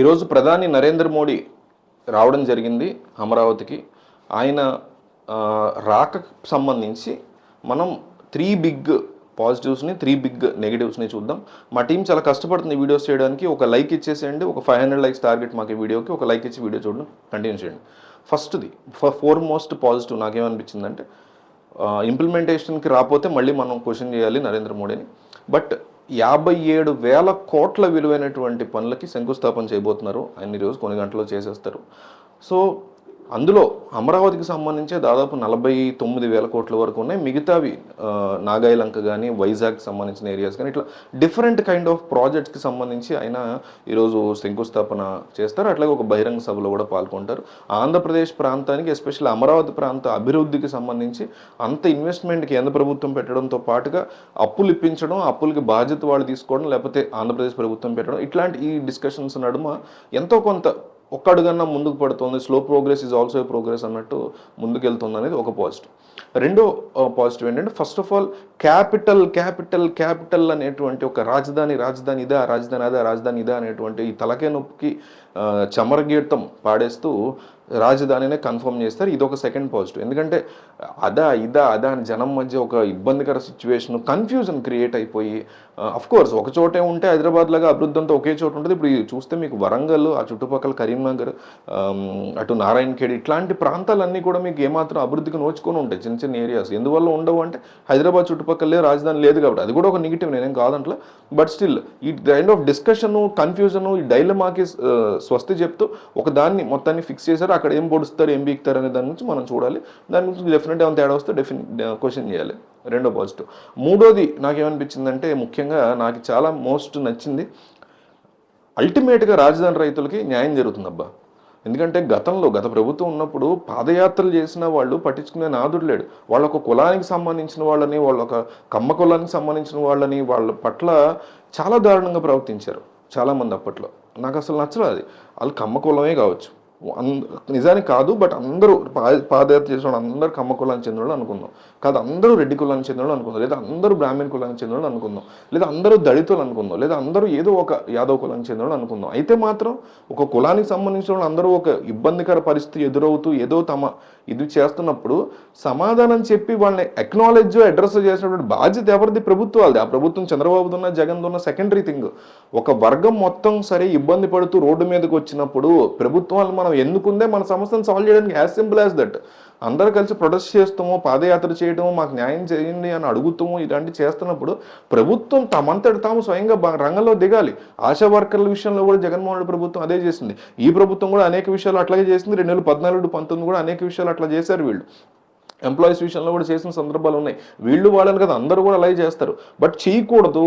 ఈరోజు ప్రధాని నరేంద్ర మోడీ రావడం జరిగింది అమరావతికి. ఆయన రాకకు సంబంధించి మనం 3 బిగ్ పాజిటివ్స్ని 3 బిగ్ నెగిటివ్స్ని చూద్దాం. మా టీం చాలా కష్టపడుతుంది వీడియోస్ చేయడానికి. ఒక లైక్ ఇచ్చేసేయండి. ఒక 500 లైక్స్ టార్గెట్ మాకు ఈ వీడియోకి. ఒక లైక్ ఇచ్చి వీడియో చూడడం కంటిన్యూ చేయండి. ఫస్ట్ది ఫోర్మోస్ట్ పాజిటివ్ నాకేమనిపించిందంటే, ఇంప్లిమెంటేషన్కి రాకపోతే మళ్ళీ మనం క్వశ్చన్ చేయాలి నరేంద్ర మోడీని. బట్ 57,000 కోట్ల విలువైనటువంటి పనులకి శంకుస్థాపన చేయబోతున్నారు. ఆయన ఈరోజు కొన్ని గంటల్లో చేసేస్తారు. సో అందులో అమరావతికి సంబంధించి దాదాపు 49,000 కోట్ల వరకు ఉన్నాయి. మిగతావి నాగాయలంక కానీ వైజాగ్కి సంబంధించిన ఏరియాస్ కానీ ఇట్లా డిఫరెంట్ కైండ్ ఆఫ్ ప్రాజెక్ట్స్కి సంబంధించి ఆయన ఈరోజు శంకుస్థాపన చేస్తారు. అట్లాగే ఒక బహిరంగ సభలో కూడా పాల్గొంటారు. ఆంధ్రప్రదేశ్ ప్రాంతానికి ఎస్పెషల్లీ అమరావతి ప్రాంత అభివృద్ధికి సంబంధించి అంత ఇన్వెస్ట్మెంట్ కేంద్ర ప్రభుత్వం పెట్టడంతో పాటుగా అప్పులు ఇప్పించడం, అప్పులకి బాధ్యత వాళ్ళు తీసుకోవడం, లేకపోతే ఆంధ్రప్రదేశ్ ప్రభుత్వం పెట్టడం, ఇట్లాంటి ఈ డిస్కషన్స్ నడుమ ఎంతో కొంత ఒక్క అడుగన్నా ముందుకు పడుతుంది. Slow progress is also progress అన్నట్టు ముందుకెళ్తుంది అనేది ఒక పాజిటివ్. రెండో పాజిటివ్ ఏంటంటే, ఫస్ట్ ఆఫ్ ఆల్ క్యాపిటల్ అనేటువంటి ఒక రాజధాని ఇదా, రాజధాని ఇదా అనేటువంటి ఈ తలకే నొప్పికి చమరగీతం పాడేస్తూ రాజధానినే కన్ఫర్మ్ చేస్తారు. ఇది ఒక సెకండ్ పాజిటివ్. ఎందుకంటే అదా అని జనం మధ్య ఒక ఇబ్బందికర సిచ్యువేషన్, కన్ఫ్యూజన్ క్రియేట్ అయిపోయి, కోర్స్ ఒక చోటే ఉంటే హైదరాబాద్ లాగా అభివృద్ధి అంతా ఒకే చోట ఉంటుంది. ఇప్పుడు చూస్తే మీకు వరంగల్, ఆ చుట్టుపక్కల కరీంనగర్, అటు నారాయణఖేడ్, ఇట్లాంటి ప్రాంతాలన్నీ కూడా మీకు ఏమాత్రం అభివృద్ధికి నోచుకొని ఉంటాయి. చిన్న చిన్న ఏరియాస్ ఎందువల్ల ఉండవు అంటే హైదరాబాద్ చుట్టుపక్కలే రాజధాని లేదు కాబట్టి. అది కూడా ఒక నెగిటివ్, నేనేం కాదంట్లా. బట్ స్టిల్ ఈ కైండ్ ఆఫ్ డిస్కషను, కన్ఫ్యూజను, ఈ డైలమాకి స్వస్తి చెప్తూ ఒక దాన్ని మొత్తాన్ని ఫిక్స్ చేశారు. అక్కడ ఏం పొడుస్తారు, ఏం బీక్తారు అనే దాని గురించి మనం చూడాలి. దాని గురించి డెఫినెట్గా ఏమైనా తేడా వస్తే క్వశ్చన్ చేయాలి. రెండో పాజిటివ్. మూడోది నాకేమనిపించిందంటే, ముఖ్యంగా నాకు చాలా మోస్ట్ నచ్చింది, అల్టిమేట్గా రాజధాని రైతులకి న్యాయం జరుగుతుంది అబ్బా. ఎందుకంటే గత ప్రభుత్వం ఉన్నప్పుడు పాదయాత్రలు చేసిన వాళ్ళు పట్టించుకునే నాదుడు లేడు. వాళ్ళ ఒక కులానికి సంబంధించిన వాళ్ళని, వాళ్ళ ఒక కమ్మ కులానికి సంబంధించిన వాళ్ళని వాళ్ళ పట్ల చాలా దారుణంగా ప్రవర్తించారు చాలామంది అప్పట్లో. నాకు అసలు నచ్చలేదు అది. వాళ్ళు కమ్మ కులమే కావచ్చు, నిజానికి కాదు, బట్ అందరూ పాదయాత్ర చేసిన వాళ్ళు అందరూ కమ్మ కులానికి చెందిన వాళ్ళు అనుకుందాం, కాదు అందరూ రెడ్డి కులానికి చెందిన వాళ్ళు అనుకుందాం, లేదా అందరూ బ్రాహ్మణ కులానికి చెందిన వాళ్ళు అనుకుందాం, లేదా అందరూ దళితులు అనుకుందాం, లేదా అందరూ ఏదో ఒక యాదవ్ కులానికి చెందిన వాళ్ళు అనుకుందాం. అయితే మాత్రం ఒక కులానికి సంబంధించిన వాళ్ళు అందరూ ఒక ఇబ్బందికర పరిస్థితి ఎదురవుతూ ఏదో ఇది చేస్తున్నప్పుడు సమాధానం చెప్పి వాళ్ళని అక్నాలెడ్జ్ అడ్రస్ చేసినటువంటి బాధ్యత ఎవరిది? ప్రభుత్వాలది. ఆ ప్రభుత్వం చంద్రబాబుది ఉన్న, జగన్ది ఉన్న సెకండరీ థింగ్. ఒక వర్గం మొత్తం సరే ఇబ్బంది పడుతూ రోడ్డు మీదకి వచ్చినప్పుడు ప్రభుత్వాలు మనం ఎన్నుకుందే మన సమస్యను సాల్వ్ చేయడానికి. As simple as that. అందరూ కలిసి ప్రొటెస్ట్ చేస్తామో, పాదయాత్ర చేయడమో, మాకు న్యాయం చేయండి అని అడుగుతాము, ఇలాంటివి చేస్తున్నప్పుడు ప్రభుత్వం తమంతటి తాము స్వయంగా రంగంలో దిగాలి. ఆశా వర్కర్ల విషయంలో కూడా జగన్మోహన్ రెడ్డి ప్రభుత్వం అదే చేసింది. ఈ ప్రభుత్వం కూడా అనేక విషయాలు అట్లాగే చేసింది. 2014-19 కూడా అనేక విషయాలు అట్లా చేశారు వీళ్ళు. ఎంప్లాయీస్ విషయంలో కూడా చేసిన సందర్భాలు ఉన్నాయి. వీళ్ళు వాళ్ళని కదా, అందరూ కూడా అలాగే చేస్తారు. బట్ చేయకూడదు.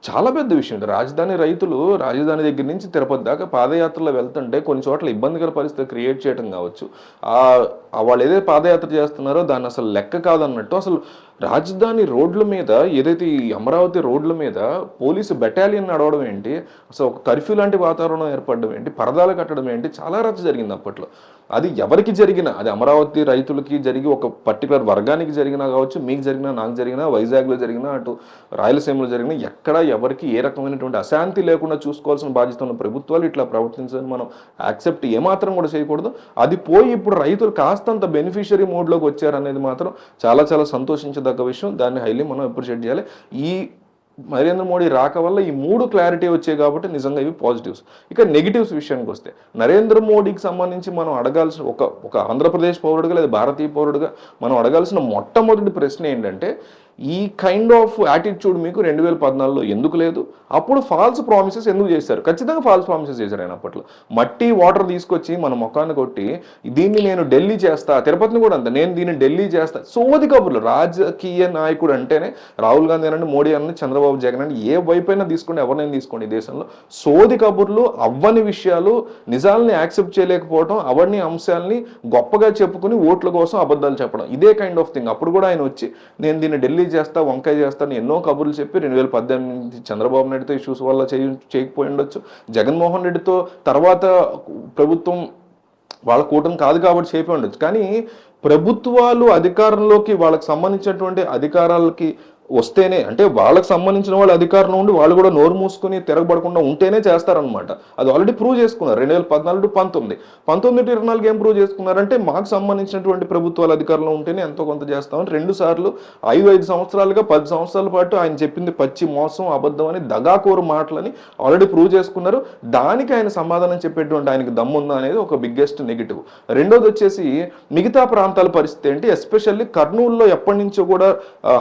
చాలా పెద్ద విషయం. రాజధాని రైతులు రాజధాని దగ్గర నుంచి తిరుపతి దాకా పాదయాత్రలో వెళ్తుంటే కొన్ని చోట్ల ఇబ్బందికర పరిస్థితి క్రియేట్ చేయడం కావచ్చు, వాళ్ళు ఏదైతే పాదయాత్ర చేస్తున్నారో దాన్ని అసలు లెక్క కాదన్నట్టు, అసలు రాజధాని రోడ్ల మీద, ఏదైతే ఈ అమరావతి రోడ్ల మీద పోలీసు బెటాలియన్ నడవడం ఏంటి, అసలు ఒక కర్ఫ్యూ లాంటి వాతావరణం ఏర్పడడం ఏంటి, పరదాలు కట్టడం ఏంటి, చాలా రచ్చ జరిగింది అప్పట్లో. అది ఎవరికి జరిగినా, అది అమరావతి రైతులకి జరిగి ఒక పర్టికులర్ వర్గానికి జరిగినా కావచ్చు, మీకు జరిగినా, నాకు జరిగినా, వైజాగ్లో జరిగినా, అటు రాయలసీమలో జరిగినా, ఎక్కడ ఎవరికి ఏ రకమైనటువంటి అశాంతి లేకుండా చూసుకోవాల్సిన బాధ్యత ఉన్న ప్రభుత్వాలు ఇట్లా ప్రవర్తించాలని మనం యాక్సెప్ట్ ఏమాత్రం కూడా చేయకూడదు. అది పోయి ఇప్పుడు రైతులు కాస్తంత బెనిఫిషియరీ మోడ్లోకి వచ్చారనేది మాత్రం చాలా చాలా సంతోషించదగ్గ విషయం. దాన్ని హైలీ మనం అప్రిషియేట్ చేయాలి. ఈ నరేంద్ర మోడీ రాక వల్ల ఈ 3 క్లారిటీ వచ్చాయి కాబట్టి నిజంగా ఇవి పాజిటివ్స్. ఇక నెగిటివ్స్ విషయానికి వస్తే, నరేంద్ర మోడీకి సంబంధించి మనం అడగాల్సిన ఒక ఆంధ్రప్రదేశ్ పౌరుడిగా లేదా భారతీయ పౌరుడిగా మనం అడగాల్సిన మొట్టమొదటి ప్రశ్న ఏంటంటే, ఈ కైండ్ ఆఫ్ యాటిట్యూడ్ మీకు 2014లో ఎందుకు లేదు? అప్పుడు ఫాల్స్ ప్రామిసెస్ ఎందుకు చేశారు? ఖచ్చితంగా ఫాల్స్ ప్రామిసెస్ చేశారు ఆయన అప్పట్లో. మట్టి వాటర్ తీసుకొచ్చి మన ముఖాన్ని కొట్టి, దీన్ని నేను ఢిల్లీ చేస్తా, తిరుపతిని కూడా అంత, నేను దీన్ని ఢిల్లీ చేస్తా, సోది కబుర్లు. రాజకీయ నాయకుడు అంటేనే రాహుల్ గాంధీ అనండి, మోడీ అనండి, చంద్రబాబు, జగన్ అండి, ఏ వైపైనా తీసుకోండి, ఎవరినైనా తీసుకోండి, ఈ దేశంలో సోది కబుర్లు, అవ్వని విషయాలు, నిజాలని యాక్సెప్ట్ చేయలేకపోవడం, అవన్నీ అంశాలని గొప్పగా చెప్పుకుని ఓట్ల కోసం అబద్ధాలు చెప్పడం, ఇదే కైండ్ ఆఫ్ థింగ్. అప్పుడు కూడా ఆయన వచ్చి నేను దీన్ని ఢిల్లీ చేస్తా, వంకాయ చేస్తాను ఎన్నో కబుర్లు చెప్పి 2018 చంద్రబాబు నాయుడుతో ఇష్యూస్ వల్ల చేయకపోయి ఉండొచ్చు, జగన్మోహన్ రెడ్డితో తర్వాత ప్రభుత్వం వాళ్ళ కూటమి కాదు కాబట్టి చేపి ఉండొచ్చు. కానీ ప్రభుత్వాలు అధికారంలోకి వాళ్ళకి సంబంధించినటువంటి అధికారాలకి వస్తేనే, అంటే వాళ్ళకి సంబంధించిన వాళ్ళు అధికారంలో ఉండి వాళ్ళు కూడా నోరు మూసుకొని తిరగబడకుండా ఉంటేనే చేస్తారనమాట. అది ఆల్రెడీ ప్రూవ్ చేసుకున్నారు 2014 టు 19, 19 టు 24 ఏం ప్రూవ్ చేసుకున్నారంటే మాకు సంబంధించినటువంటి ప్రభుత్వాలు అధికారంలో ఉంటేనే ఎంతో కొంత చేస్తామని 2 సార్లు 5 సంవత్సరాలుగా 10 సంవత్సరాల పాటు ఆయన చెప్పింది పచ్చి మోసం అబద్ధం అని దగాకోరు మాటలని ఆల్రెడీ ప్రూవ్ చేసుకున్నారు. దానికి ఆయన సమాధానం చెప్పేటువంటి ఆయనకి దమ్ముందా అనేది ఒక బిగ్గెస్ట్ నెగిటివ్. రెండోది వచ్చేసి మిగతా ప్రాంతాల పరిస్థితి ఏంటి, ఎస్పెషల్లీ కర్నూలులో ఎప్పటి నుంచో కూడా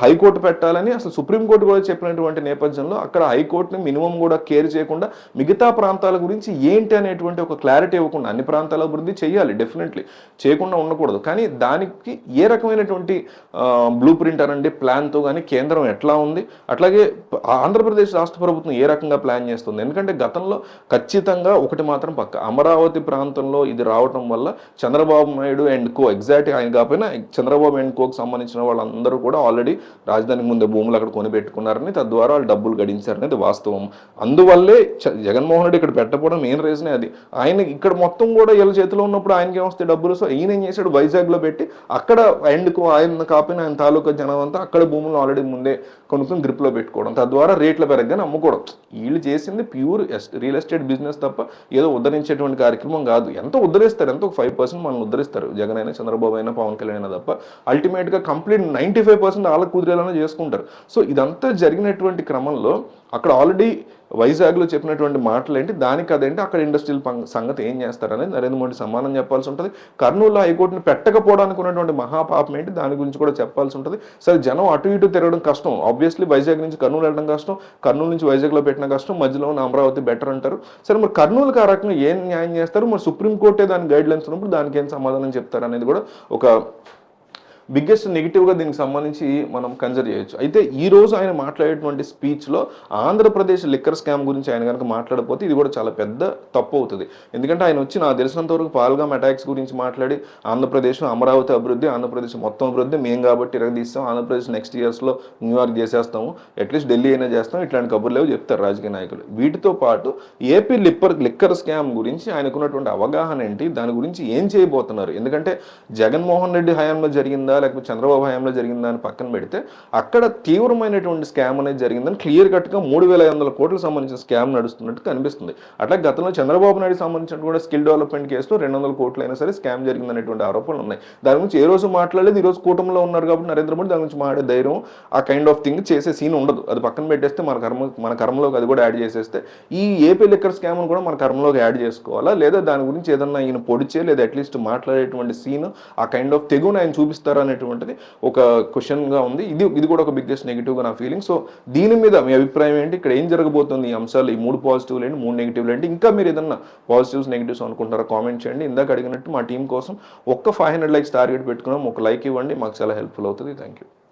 హైకోర్టు పెట్టాలని అసలు సుప్రీంకోర్టు కూడా చెప్పినటువంటి నేపథ్యంలో అక్కడ హైకోర్టుని మినిమం కూడా కేర్ చేయకుండా మిగతా ప్రాంతాల గురించి ఏంటి అనేటువంటి ఒక క్లారిటీ ఇవ్వకుండా, అన్ని ప్రాంతాల అభివృద్ధి చేయాలి డెఫినెట్లీ, చేయకుండా ఉండకూడదు, కానీ దానికి ఏ రకమైనటువంటి బ్లూ ప్రింట్ అనండి ప్లాన్తో కానీ కేంద్రం ఎట్లా ఉంది, అట్లాగే ఆంధ్రప్రదేశ్ రాష్ట్ర ప్రభుత్వం ఏ రకంగా ప్లాన్ చేస్తుంది. ఎందుకంటే గతంలో ఖచ్చితంగా ఒకటి మాత్రం పక్క, అమరావతి ప్రాంతంలో ఇది రావటం వల్ల చంద్రబాబు నాయుడు అండ్ కో, ఎగ్జాక్ట్గా ఆయన కాకపోయినా చంద్రబాబు అండ్ కోకి సంబంధించిన వాళ్ళందరూ కూడా ఆల్రెడీ రాజధానికి ముందే భూములు అక్కడ కొనిపెట్టుకున్నారని, తద్వారా వాళ్ళు డబ్బులు గడించారనేది వాస్తవం. అందువల్లే జగన్మోహన్ రెడ్డి ఇక్కడ పెట్టకపోవడం మెయిన్ రీజనే అది. ఆయన ఇక్కడ మొత్తం కూడా వీళ్ళ చేతిలో ఉన్నప్పుడు ఆయనకి ఏమొస్తాయి డబ్బులు, సో ఈయన ఏం చేశాడు వైజాగ్లో పెట్టి అక్కడ ఎండ్కు ఆయన కాకపోయినా ఆయన తాలూకా జనం అంతా అక్కడ భూములు ఆల్రెడీ ముందే కొనుక్కుని గ్రిప్లో పెట్టుకోవడం, తద్వారా రేట్ల పెరగగానే అమ్ముకోవడం. వీళ్ళు చేసింది ప్యూర్ రియల్ ఎస్టేట్ బిజినెస్ తప్ప ఏదో ఉద్ధరించేటువంటి కార్యక్రమం కాదు. ఎంతో ఉద్ధరిస్తారు, ఎంతో 5% మనల్ని ఉద్ధరిస్తారు జగన్ అయినా చంద్రబాబు అయినా పవన్ కళ్యాణ్ అయినా తప్ప అల్టిమేట్గా కంప్లీట్ 95% వాళ్ళకు కుదిరేలానే చేసుకుంటారు. సో ఇదంతా జరిగినటువంటి క్రమంలో అక్కడ ఆల్రెడీ వైజాగ్లో చెప్పినటువంటి మాటలు ఏంటి, దానికి అదేంటి, అక్కడ ఇండస్ట్రియల్ సంగతి ఏం చేస్తారనేది నరేంద్ర మోడీ సమానం చెప్పాల్సి ఉంటుంది. కర్నూలులో హైకోర్టుని పెట్టకపోవడానికి ఉన్నటువంటి మహాపాపం ఏంటి దాని గురించి కూడా చెప్పాల్సి ఉంటుంది. సరే జనం అటు ఇటు తిరగడం కష్టం, ఆబ్వియస్లీ వైజాగ్ నుంచి కర్నూలు వెళ్ళడం కష్టం, కర్నూలు నుంచి వైజాగ్లో పెట్టిన కష్టం, మధ్యలో ఉన్న అమరావతి బెటర్ అంటారు. సరే మరి కర్నూలుకి ఆ రకంగా ఏం న్యాయం చేస్తారు, మరి సుప్రీంకోర్టే దాని గైడ్ లైన్స్ ఉన్నప్పుడు దానికి ఏం సమాధానం చెప్తారు అనేది కూడా ఒక బిగ్గెస్ట్ నెగిటివ్గా దీనికి సంబంధించి మనం కన్సిడర్ చేయొచ్చు. అయితే ఈ రోజు ఆయన మాట్లాడేటువంటి స్పీచ్లో ఆంధ్రప్రదేశ్ లిక్కర్ స్కామ్ గురించి ఆయన కనుక మాట్లాడకపోతే ఇది కూడా చాలా పెద్ద తప్పు అవుతుంది. ఎందుకంటే ఆయన వచ్చి నాకు తెలిసినంత వరకు పాల్గామ్ అటాక్స్ గురించి మాట్లాడి ఆంధ్రప్రదేశ్ అమరావతి అభివృద్ధి, ఆంధ్రప్రదేశ్ మొత్తం అభివృద్ధి మేము కాబట్టి ఇరగదీస్తాం, ఆంధ్రప్రదేశ్ నెక్స్ట్ ఇయర్స్లో న్యూయార్క్ చేసేస్తాము, అట్లీస్ట్ ఢిల్లీ అయినా చేస్తాం, ఇట్లాంటి కబుర్లు లేవు చెప్తారు రాజకీయ నాయకులు. వీటితో పాటు ఏపీ లిక్కర్ స్కామ్ గురించి ఆయనకున్నటువంటి అవగాహన ఏంటి, దాని గురించి ఏం చేయబోతున్నారు. ఎందుకంటే జగన్మోహన్ రెడ్డి హయాంలో జరిగిందా లేకపోతే చంద్రబాబు హయాంలో జరిగిందా అని పక్కన పెడితే అక్కడ తీవ్రమైనటువంటి స్కామ్ అనేది జరిగిందని క్లియర్ కట్గా 3,500 కోట్లకు సంబంధించిన స్కామ్ నడుస్తున్నట్టు కనిపిస్తుంది. అట్లా గతంలో చంద్రబాబు నాయుడు సంబంధించిన కూడా స్కిల్ డెవలప్మెంట్ కేసులో 200 కోట్లు అయినా సరే స్కామ్ జరిగిందనేటువంటి ఆరోపణలు ఉన్నాయి. దాని గురించి ఏ రోజు మాట్లాడలేదు. ఈ రోజు కూటమిలో ఉన్నారు కాబట్టి నరేంద్ర మోడీ దాని గురించి మాట్లాడే ధైర్యం ఆ కైండ్ ఆఫ్ థింగ్ చేసే సీన్ ఉండదు. అది పక్కన పెట్టేస్తే మన కర్మలోకి అది కూడా యాడ్ చేసేస్తే ఈ ఏపీ లిక్కర్ స్కామ్ను కూడా మన కర్మలోకి యాడ్ చేసుకోవాలా, లేదా దాని గురించి ఏదన్నా ఈయన పొడిచే లేదా అట్లీస్ట్ మాట్లాడేటువంటి సీన్ ఆ కైండ్ ఆఫ్ తెగును ఆయన చూపిస్తారా అనేటువంటిది ఒక క్వశ్చన్గా ఉంది. ఇది కూడా ఒక బిగ్గెస్ట్ నెగిటివ్గా నా ఫీలింగ్. సో దీని మీద మీ అభిప్రాయం ఏంటి, ఇక్కడ ఏం జరగబోతుంది, ఈ అంశాలు ఈ 3 పాజిటివ్లు ఏంటి 3 నెగిటివ్లు ఏంటి, ఇంకా మీరు ఏదన్నా పాజిటివ్స్ నెగిటివ్స్ అనుకుంటారా కామెంట్ చేయండి. ఇందాక అడిగినట్టు మా టీం కోసం ఒక్క 500 లైక్స్ టార్గెట్ పెట్టుకున్నాం, ఒక లైక్ ఇవ్వండి, మాకు చాలా హెల్ప్ఫుల్ అవుతుంది. Thank you.